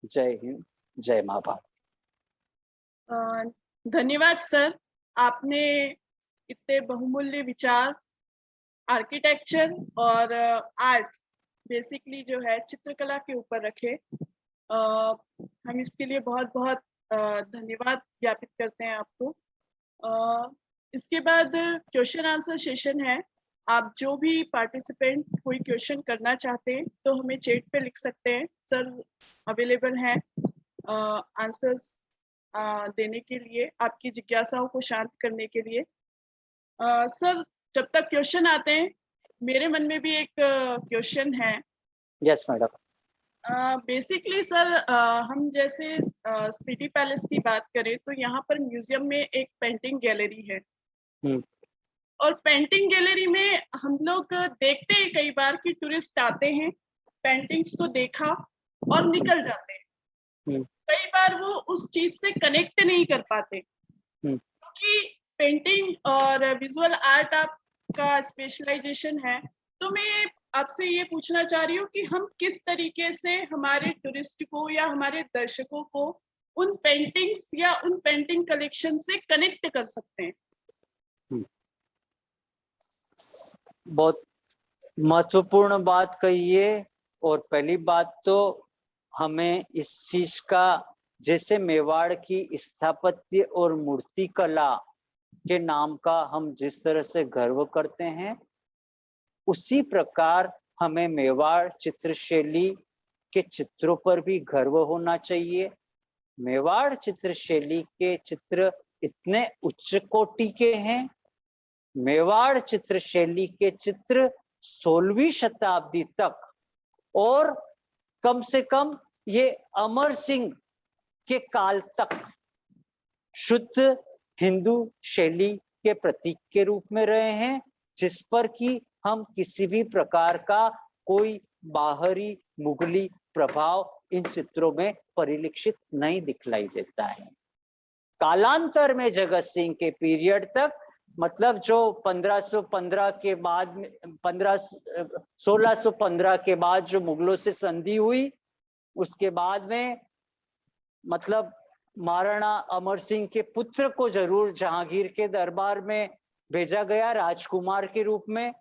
Speaker 1: जय हिंद, जय मां भारत।
Speaker 2: धन्यवाद सर, आपने इतने बहुमूल्य विचार आर्किटेक्चर और आर्ट बेसिकली जो है चित्रकला के ऊपर रखे। हम इसके लिए बहुत बहुत धन्यवाद ज्ञापित करते हैं आपको। इसके बाद क्वेश्चन आंसर सेशन है। आप जो भी पार्टिसिपेंट कोई क्वेश्चन करना चाहते हैं तो हमें चैट पे लिख सकते हैं, सर अवेलेबल हैं आंसर्स देने के लिए, आपकी जिज्ञासाओं को शांत करने के लिए। सर जब तक क्वेश्चन आते हैं, मेरे मन में भी एक क्वेश्चन है।
Speaker 1: Yes madam.
Speaker 2: बेसिकली सर हम जैसे सिटी पैलेस की बात करें तो यहाँ पर म्यूजियम में एक पेंटिंग गैलरी है और पेंटिंग गैलरी में हम लोग देखते हैं कई बार कि टूरिस्ट आते हैं, पेंटिंग्स को देखा और निकल जाते हैं। कई बार वो उस चीज से कनेक्ट नहीं कर पाते क्योंकि पेंटिंग और विजुअल आर्ट आपका स्पेशलाइजेशन है। तो मैं आपसे ये पूछना चाह रही हूँ कि हम किस तरीके से हमारे टूरिस्ट को या हमारे दर्शकों को उन पेंटिंग्स या उन पेंटिंग कलेक्शन से कनेक्ट कर सकते हैं।
Speaker 1: बहुत महत्वपूर्ण बात कही है। और पहली बात तो हमें इस चीज का, जैसे मेवाड़ की स्थापत्य और मूर्ति कला के नाम का हम जिस तरह से गर्व करते हैं, उसी प्रकार हमें मेवाड़ चित्रशैली के चित्रों पर भी गर्व होना चाहिए। मेवाड़ चित्रशैली के चित्र इतने उच्च कोटि के हैं। मेवाड़ चित्रशैली के चित्र 16वीं शताब्दी तक और कम से कम ये अमर सिंह के काल तक शुद्ध हिंदू शैली के प्रतीक के रूप में रहे हैं, जिस पर कि हम किसी भी प्रकार का कोई बाहरी मुगली प्रभाव इन चित्रों में परिलक्षित नहीं दिखलाई देता है। कालांतर में जगत सिंह के पीरियड तक, मतलब जो 1515 के बाद में 1615 के बाद जो मुगलों से संधि हुई, उसके बाद में मतलब महाराणा अमर सिंह के पुत्र को जरूर जहांगीर के दरबार में भेजा गया राजकुमार के रूप में,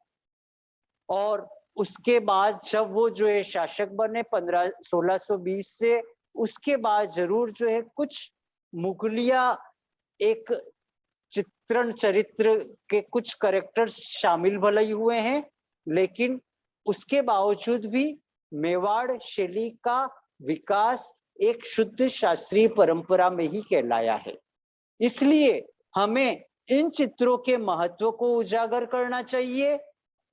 Speaker 1: और उसके बाद जब वो जो है शासक बने 1620 से, उसके बाद जरूर जो है कुछ मुगलिया एक चित्रण चरित्र के कुछ कैरेक्टर्स शामिल भले ही हुए हैं, लेकिन उसके बावजूद भी मेवाड़ शैली का विकास एक शुद्ध शास्त्रीय परंपरा में ही कहलाया है। इसलिए हमें इन चित्रों के महत्व को उजागर करना चाहिए,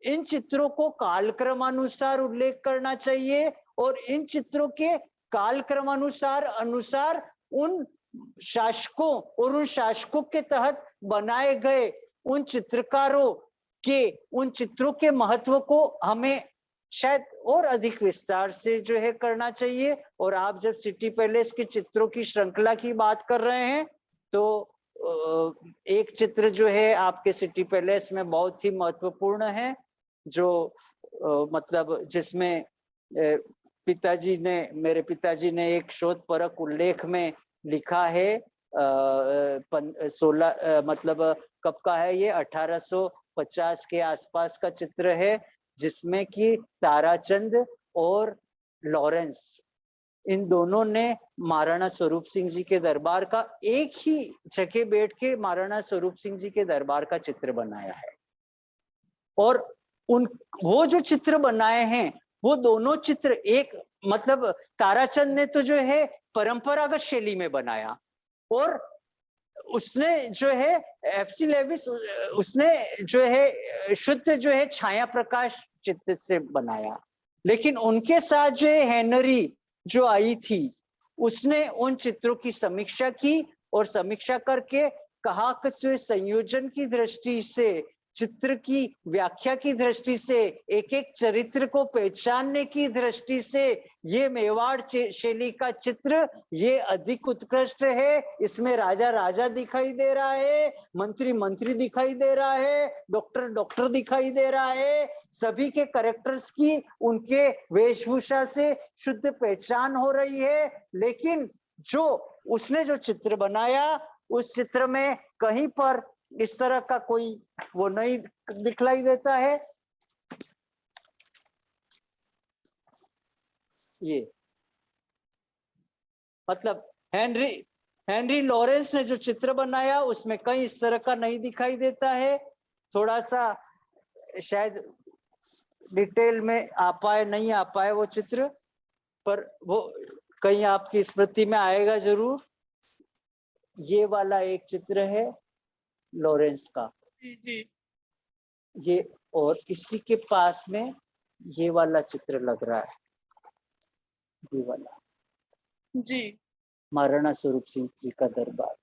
Speaker 1: इन चित्रों को कालक्रमानुसार उल्लेख करना चाहिए और इन चित्रों के कालक्रमानुसार अनुसार उन शासकों और उन शासकों के तहत बनाए गए उन चित्रकारों के उन चित्रों के महत्व को हमें शायद और अधिक विस्तार से जो है करना चाहिए। और आप जब सिटी पैलेस के चित्रों की श्रृंखला की बात कर रहे हैं तो एक चित्र जो है आपके सिटी पैलेस में बहुत ही महत्वपूर्ण है, जो मतलब जिसमें मेरे पिताजी ने एक शोध परक उल्लेख में लिखा है 16 मतलब कब का है ये 1850 के आसपास का चित्र है, जिसमें कि ताराचंद और लॉरेंस इन दोनों ने महाराणा स्वरूप सिंह जी के दरबार का एक ही जगह बैठ के महाराणा स्वरूप सिंह जी के दरबार का चित्र बनाया है। और वो जो चित्र बनाए हैं वो दोनों चित्र एक मतलब ताराचंद ने तो जो है परंपरागत शैली में बनाया और उसने जो है एफसी लेविस उसने जो है शुद्ध जो है छाया प्रकाश चित्र से बनाया। लेकिन उनके साथ जो है हेनरी जो आई थी उसने उन चित्रों की समीक्षा की और समीक्षा करके कहा कि संयोजन की दृष्टि से, चित्र की व्याख्या की दृष्टि से, एक एक चरित्र को पहचानने की दृष्टि से ये मेवाड़ शैली का चित्र ये अधिक उत्कृष्ट है। इसमें राजा राजा दिखाई दे रहा है, मंत्री मंत्री दिखाई दे रहा है, डॉक्टर डॉक्टर दिखाई दे रहा है, सभी के कैरेक्टर्स की उनके वेशभूषा से शुद्ध पहचान हो रही है। लेकिन जो उसने जो चित्र बनाया उस चित्र में कहीं पर इस तरह का कोई वो नहीं दिखलाई देता है। ये मतलब हेनरी लॉरेंस ने जो चित्र बनाया उसमें कहीं इस तरह का नहीं दिखाई देता है। थोड़ा सा शायद डिटेल में आ पाए नहीं आ पाए वो चित्र, पर वो कहीं आपकी स्मृति में आएगा जरूर। ये वाला एक चित्र है लॉरेंस का
Speaker 2: जी
Speaker 1: ये, और इसी के पास में ये वाला चित्र लग रहा है, ये वाला
Speaker 2: जी
Speaker 1: महाराणा स्वरूप सिंह जी का दरबार।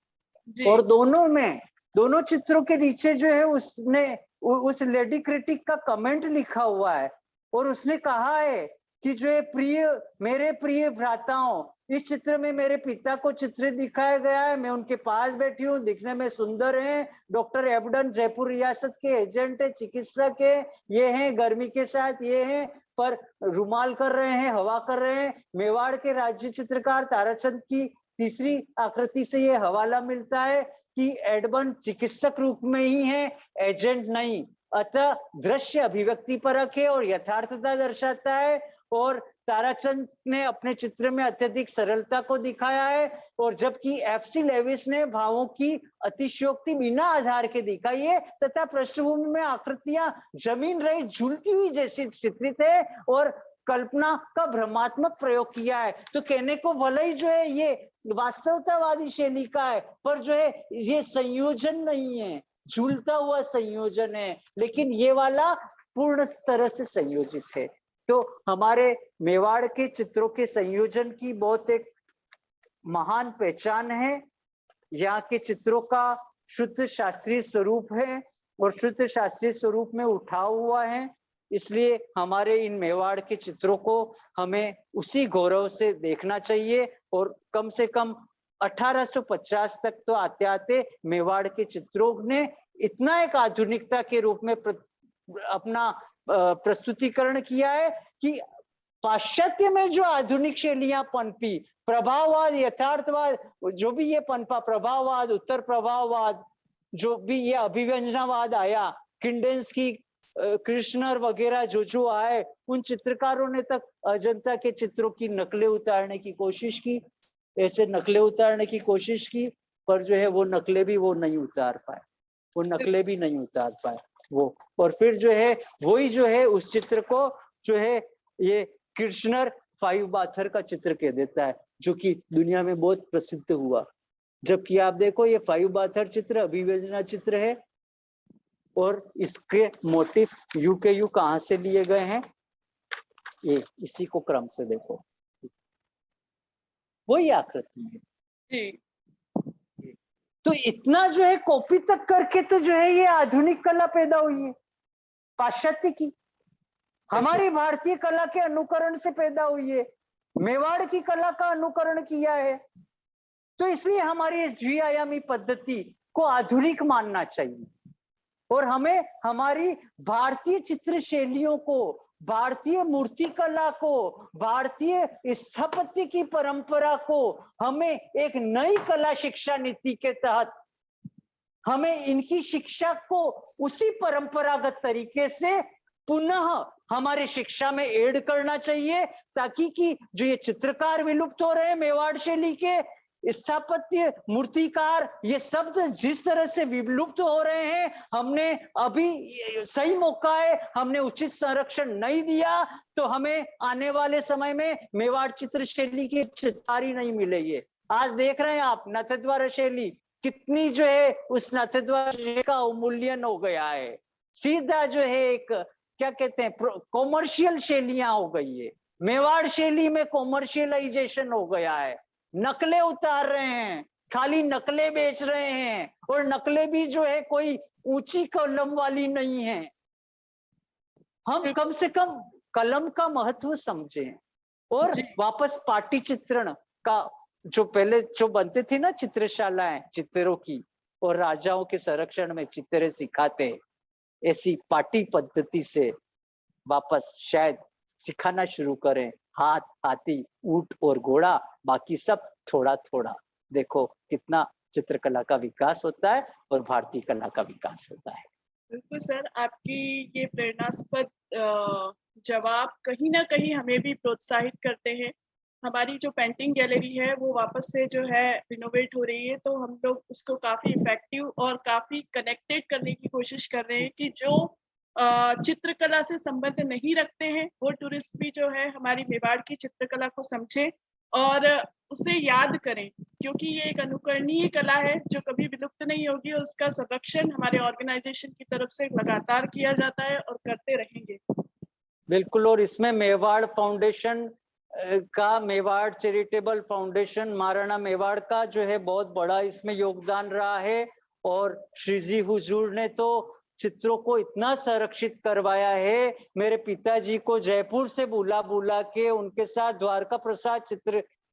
Speaker 2: जी
Speaker 1: और दोनों चित्रों के नीचे जो है उसने उस लेडी क्रिटिक का कमेंट लिखा हुआ है और उसने कहा है कि जो है मेरे प्रिय भ्राताओं, इस चित्र में मेरे पिता को चित्र दिखाया गया है, मैं उनके पास बैठी हूँ, दिखने में सुंदर है। डॉक्टर एबडन जयपुर रियासत के एजेंट है, चिकित्सक है, ये हैं गर्मी के साथ, ये हैं पर रुमाल कर रहे हैं, हवा कर रहे हैं। मेवाड़ के राज्य चित्रकार ताराचंद की तीसरी आकृति से ये हवाला मिलता है कि एडबन चिकित्सक रूप में ही है, एजेंट नहीं। अतः दृश्य अभिव्यक्ति परक है और यथार्थता दर्शाता है। और ताराचंद ने अपने चित्र में अत्यधिक सरलता को दिखाया है, और जबकि एफसी लेविस ने भावों की अतिशयोक्ति बिना आधार के दिखाई है तथा पृष्ठभूमि में आकृतियां जमीन रही झूलती हुई जैसी चित्रित है और कल्पना का भ्रमात्मक प्रयोग किया है। तो कहने को भले ही जो है ये वास्तवतावादी शैली का है, पर जो है ये संयोजन नहीं है, झूलता हुआ संयोजन है, लेकिन ये वाला पूर्ण तरह से संयोजित है। तो हमारे मेवाड़ के चित्रों के संयोजन की बहुत एक महान पहचान है। यहाँ के चित्रों का शुद्ध शास्त्रीय स्वरूप है और शुद्ध शास्त्रीय स्वरूप में उठाव हुआ है, इसलिए हमारे इन मेवाड़ के चित्रों को हमें उसी गौरव से देखना चाहिए। और कम से कम 1850 तक तो आते आते मेवाड़ के चित्रों ने इतना एक आधुनिकता के रूप में अपना प्रस्तुतिकरण किया है कि पाश्चात्य में जो आधुनिक शैलियां पनपी, प्रभाववाद, यथार्थवाद, जो भी ये पनपा, प्रभाववाद, उत्तर प्रभाववाद, जो भी ये अभिव्यंजनावाद आया, किंडेंस की कृष्णर वगैरह जो आए, उन चित्रकारों ने तक अजंता के चित्रों की नकलें उतारने की कोशिश की, ऐसे नकलें उतारने की कोशिश की, पर जो है वो नकलें भी वो नहीं उतार पाए, वो नकलें भी नहीं उतार पाए वो। और फिर जो है वही जो है उस चित्र को जो है ये कृष्णर 5 बाथर का चित्र कह देता है, जो कि दुनिया में बहुत प्रसिद्ध हुआ। जबकि आप देखो ये 5 बाथर चित्र अभिव्यंजना चित्र है और इसके मोटिव यू के यू कहाँ से लिए गए हैं, ये इसी को क्रम से देखो, वही आकृति है।
Speaker 2: जी
Speaker 1: तो इतना जो है कॉपी तक करके तो जो है ये आधुनिक कला पैदा हुई है पाश्चात्य की, हमारी भारतीय कला के अनुकरण से पैदा हुई है, मेवाड़ की कला का अनुकरण किया है। तो इसलिए हमारी इस द्विआयामी पद्धति को आधुनिक मानना चाहिए और हमें हमारी भारतीय चित्र शैलियों को, भारतीय मूर्ति कला को, भारतीय स्थापत्य की परंपरा को हमें एक नई कला शिक्षा नीति के तहत हमें इनकी शिक्षा को उसी परंपरागत तरीके से पुनः हमारी शिक्षा में ऐड करना चाहिए, ताकि कि जो ये चित्रकार विलुप्त हो रहे हैं मेवाड़ शैली के, स्थापत्य मूर्तिकार, ये शब्द जिस तरह से विलुप्त हो रहे हैं, हमने अभी सही मौका है, हमने उचित संरक्षण नहीं दिया तो हमें आने वाले समय में मेवाड़ चित्र शैली की चित्रकारी नहीं मिलेगी। आज देख रहे हैं आप नाथद्वारा शैली कितनी जो है उस नाथद्वारा का अवमूल्यन हो गया है, सीधा जो है एक क्या कहते हैं कॉमर्शियल शैलियां हो गई है, मेवाड़ शैली में कॉमर्शियलाइजेशन हो गया है, नकलें उतार रहे हैं, खाली नकलें बेच रहे हैं और नकलें भी जो है कोई ऊंची कलम वाली नहीं है। हम कम से कम कलम का महत्व समझें और वापस पाटी चित्रण का जो पहले जो बनते थे ना चित्रशालाएं चित्रों की और राजाओं के संरक्षण में चित्रे सिखाते, ऐसी पाटी पद्धति से वापस शायद सिखाना शुरू करें, हाथ, हाथी, ऊंट और घोड़ा, बाकी सब थोड़ा थोड़ा। देखो कितना चित्रकला का विकास होता है और भारतीय कला का विकास होता है।
Speaker 2: बिल्कुल सर, आपकी ये प्रेरणास्पद जवाब कहीं ना कहीं हमें भी प्रोत्साहित करते हैं। हमारी जो पेंटिंग गैलरी है वो वापस से जो है रिनोवेट हो रही है, तो हम लोग उसको काफी इफेक्टिव और काफी कनेक्टेड करने की कोशिश कर रहे हैं कि जो चित्रकला से संबंध नहीं रखते हैं वो टूरिस्ट भी जो है हमारी मेवाड़ की चित्रकला को समझे और उसे याद करें, क्योंकि ये एक अनुकरणीय कला है जो कभी विलुप्त नहीं होगी और उसका संरक्षण हमारे ऑर्गेनाइजेशन की तरफ से लगातार किया जाता है और करते रहेंगे।
Speaker 1: बिल्कुल, और इसमें मेवाड़ फाउंडेशन का, मेवाड़ चैरिटेबल फाउंडेशन महाराणा मेवाड़ का जो है बहुत बड़ा इसमें योगदान रहा है और श्री जी हुजूर ने तो चित्रों को इतना संरक्षित करवाया है। मेरे पिताजी को जयपुर से बुला बुला के उनके साथ द्वारका प्रसाद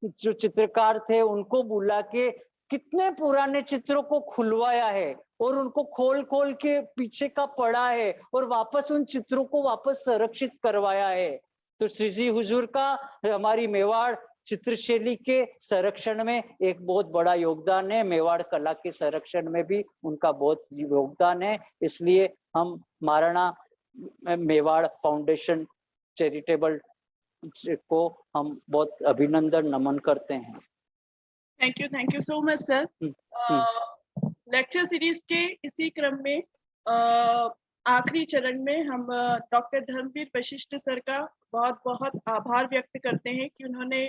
Speaker 1: जो चित्रकार थे उनको बुला के कितने पुराने चित्रों को खुलवाया है और उनको खोल खोल के पीछे का पढ़ा है और वापस उन चित्रों को वापस संरक्षित करवाया है। तो श्री जी हुजूर का हमारी मेवाड़ चित्रशैली के संरक्षण में एक बहुत बड़ा योगदान है, मेवाड़ कला के संरक्षण में भी उनका बहुत योगदान है। इसलिए हम महाराणा मेवाड़ फाउंडेशन चैरिटेबल को हम बहुत अभिनंदन नमन करते हैं।
Speaker 2: Thank you so much sir. Lecture series के इसी क्रम में आखिरी चरण में हम डॉक्टर धर्मवीर वशिष्ठ सर का बहुत बहुत आभार व्यक्त करते हैं कि उन्होंने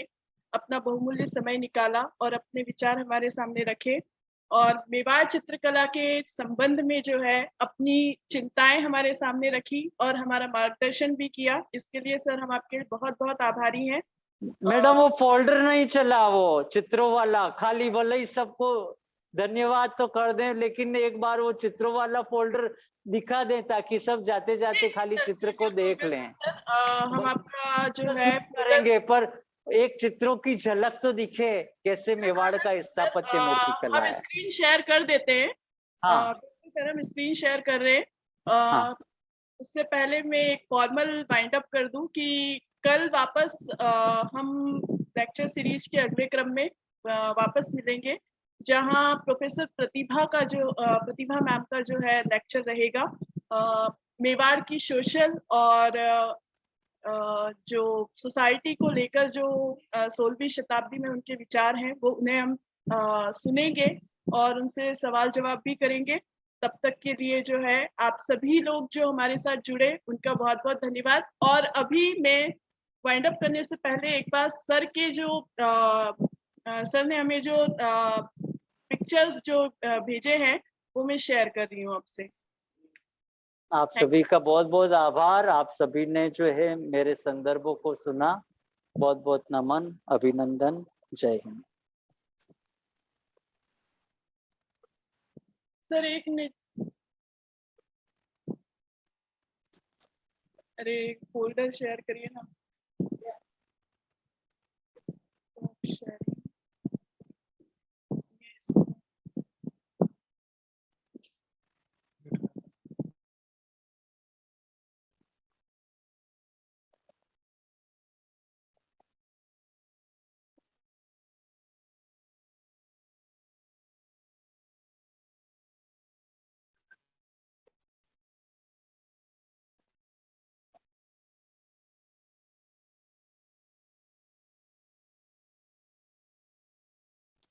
Speaker 2: अपना बहुमूल्य समय निकाला और अपने विचार हमारे सामने रखे और मेवाड़ चित्रकला के संबंध में जो है अपनी चिंताएं हमारे सामने रखी और हमारा मार्गदर्शन भी किया। इसके लिए सर हम आपके बहुत बहुत आभारी हैं।
Speaker 1: मैडम वो फोल्डर नहीं चला, वो चित्रों वाला, खाली भले ही सबको धन्यवाद तो कर दें लेकिन एक बार वो चित्रों वाला फोल्डर दिखा दें ताकि सब जाते जाते खाली चित्र को देख लें।
Speaker 2: हम आपका जो है
Speaker 1: करेंगे पर एक चित्रों की झलक तो दिखे कैसे मेवाड़ का स्थापत्य मूर्ति कला है।
Speaker 2: हम स्क्रीन शेयर कर देते हैं।
Speaker 1: हाँ
Speaker 2: सर हम स्क्रीन शेयर कर रहे हैं। उससे पहले मैं एक फॉर्मल वाइंड अप कर दूं कि कल वापस हम लेक्चर सीरीज के अगले क्रम में वापस मिलेंगे जहां प्रोफेसर प्रतिभा मैम का जो है लेक्चर रहेगा मेवाड़ की सोशल और जो सोसाइटी को लेकर जो 16वीं शताब्दी में उनके विचार हैं वो उन्हें हम सुनेंगे और उनसे सवाल जवाब भी करेंगे। तब तक के लिए जो है आप सभी लोग जो हमारे साथ जुड़े उनका बहुत बहुत धन्यवाद। और अभी मैं वाइंड अप करने से पहले एक बार सर के जो सर ने हमें जो पिक्चर्स जो भेजे हैं वो मैं शेयर कर रही हूँ आपसे।
Speaker 1: आप सभी का बहुत बहुत आभार। आप सभी ने जो है मेरे संदर्भों को सुना। बहुत बहुत नमन, अभिनंदन। जय हिंद।
Speaker 2: सर एक मिनट, अरे फोल्डर शेयर करिए ना। शेयर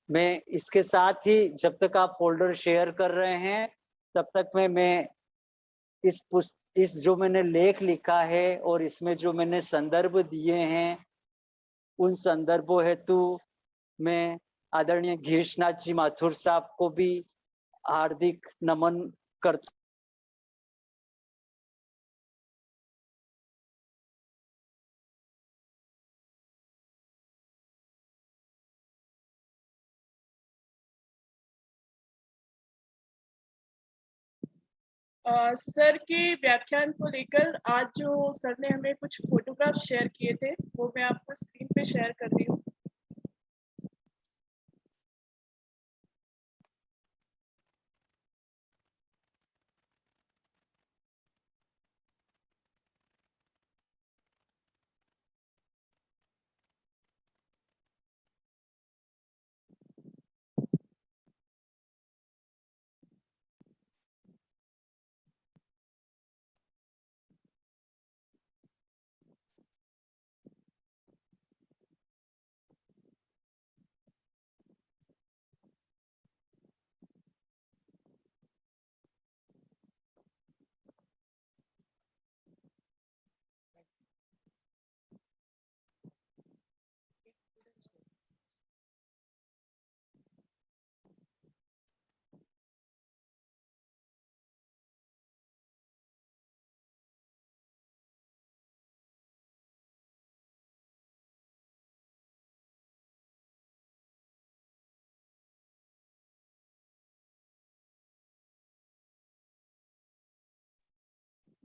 Speaker 1: मैं इसके साथ ही जब तक आप फोल्डर शेयर कर रहे हैं तब तक मैं इस जो मैंने लेख लिखा है और इसमें जो मैंने संदर्भ दिए हैं उन संदर्भों हेतु मैं आदरणीय गिरीशनाथ जी माथुर साहब को भी हार्दिक नमन करता
Speaker 2: सर के व्याख्यान को लेकर आज जो सर ने हमें कुछ फोटोग्राफ शेयर किए थे वो मैं आपको स्क्रीन पे शेयर कर रही हूँ।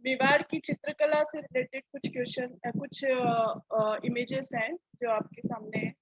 Speaker 2: मेवाड़ की चित्रकला से रिलेटेड कुछ क्वेश्चन, कुछ इमेजेस हैं जो आपके सामने हैं।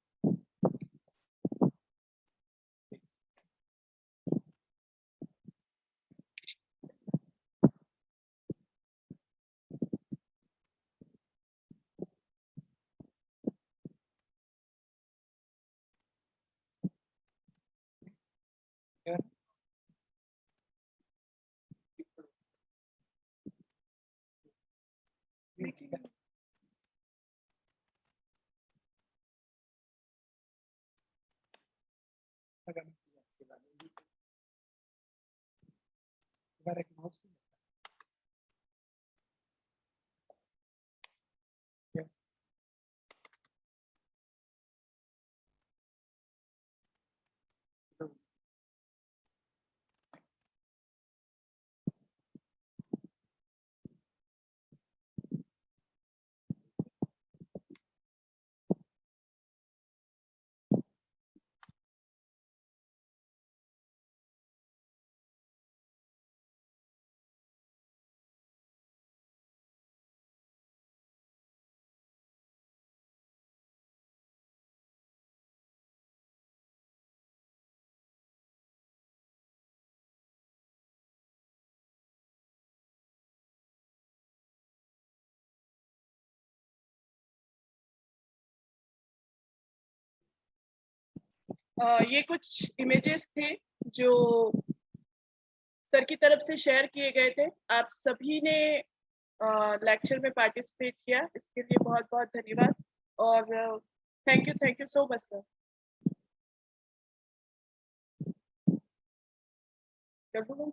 Speaker 2: ये कुछ इमेजेस थे जो सर की तरफ से शेयर किए गए थे। आप सभी ने लेक्चर में पार्टिसिपेट किया, इसके लिए बहुत बहुत धन्यवाद और thank you so much sir. करो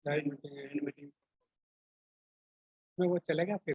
Speaker 3: सारी मीटिंग एंड मीटिंग में वो चलेगा फिर